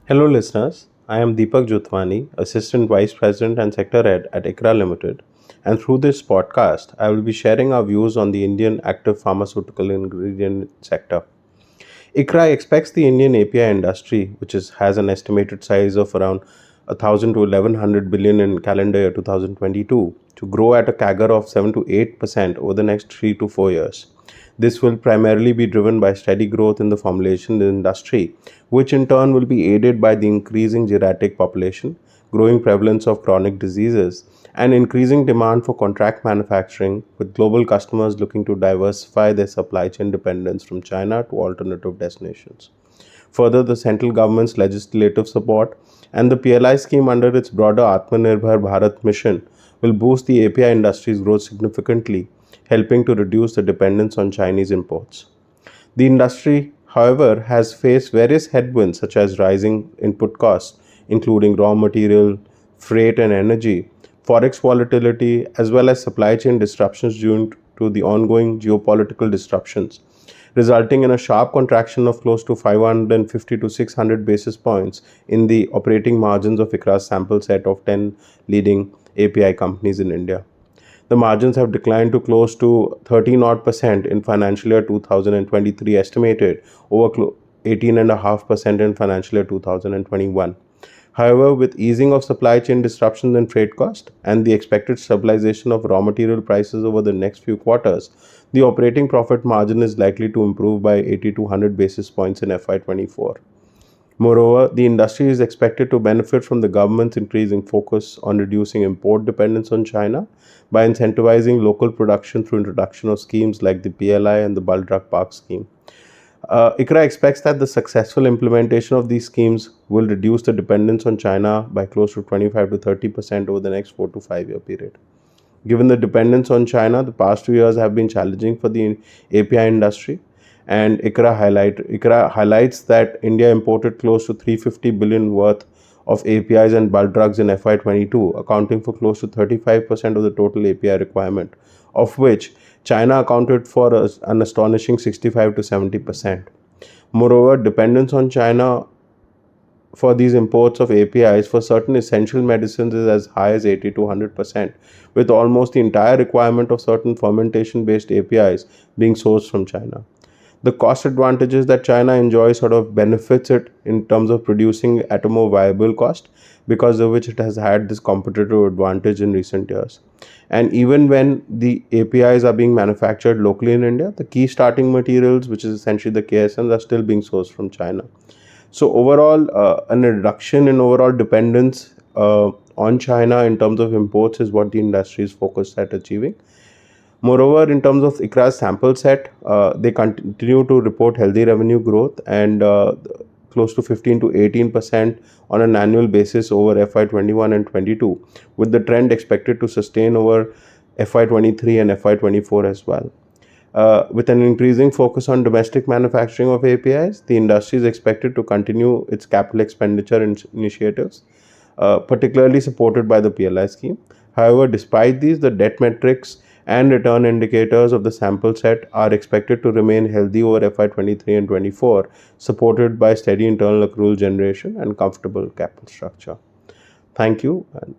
Hello, listeners. I am Deepak Jotwani, Assistant Vice President and Sector Head at ICRA Limited. And through this podcast, I will be sharing our views on the Indian active pharmaceutical ingredient sector. ICRA expects the Indian API industry, has an estimated size of around 1,000 to 1,100 billion in calendar year 2022, to grow at a CAGR of 7 to 8% over the next 3 to 4 years. This will primarily be driven by steady growth in the formulation industry, which in turn will be aided by the increasing geriatric population, growing prevalence of chronic diseases, and increasing demand for contract manufacturing, with global customers looking to diversify their supply chain dependence from China to alternative destinations. Further, the central government's legislative support and the PLI scheme under its broader Atmanirbhar Bharat mission will boost the API industry's growth significantly, helping to reduce the dependence on Chinese imports. The industry, however, has faced various headwinds such as rising input costs, including raw material, freight, and energy, forex volatility, as well as supply chain disruptions due to the ongoing geopolitical disruptions, resulting in a sharp contraction of close to 550 to 600 basis points in the operating margins of ICRA's sample set of 10 leading API companies in India. The margins have declined to close to 13 odd percent in financial year 2023, estimated over 18.5% in financial year 2021. However, with easing of supply chain disruptions and freight cost and the expected stabilization of raw material prices over the next few quarters, the operating profit margin is likely to improve by 80 to 100 basis points in FY24. Moreover, the industry is expected to benefit from the government's increasing focus on reducing import dependence on China by incentivizing local production through introduction of schemes like the PLI and the Bulk Drug Park scheme. ICRA expects that the successful implementation of these schemes will reduce the dependence on China by close to 25 to 30% over the next 4 to 5 year period. Given the dependence on China, the past 2 years have been challenging for the API industry, and ICRA highlights that India imported close to 350 billion worth of APIs and bulk drugs in FY22, accounting for close to 35% of the total API requirement, of which China accounted for an astonishing 65 to 70%. Moreover, dependence on China for these imports of APIs for certain essential medicines is as high as 80 to 100%, with almost the entire requirement of certain fermentation based APIs being sourced from China. The cost advantages that China enjoys sort of benefits it in terms of producing at a more viable cost, because of which it has had this competitive advantage in recent years. And even when the APIs are being manufactured locally in India, the key starting materials, which is essentially the KSMs, are still being sourced from China. So overall, an reduction in overall dependence on China in terms of imports is what the industry is focused at achieving. Moreover, in terms of ICRA's sample set, they continue to report healthy revenue growth and close to 15 to 18% on an annual basis over FY21 and 22, with the trend expected to sustain over FY23 and FY24 as well. With an increasing focus on domestic manufacturing of APIs, the industry is expected to continue its capital expenditure initiatives, particularly supported by the PLI scheme. However, despite these, the debt metrics and return indicators of the sample set are expected to remain healthy over FY23 and 24, supported by steady internal accrual generation and comfortable capital structure. Thank you. And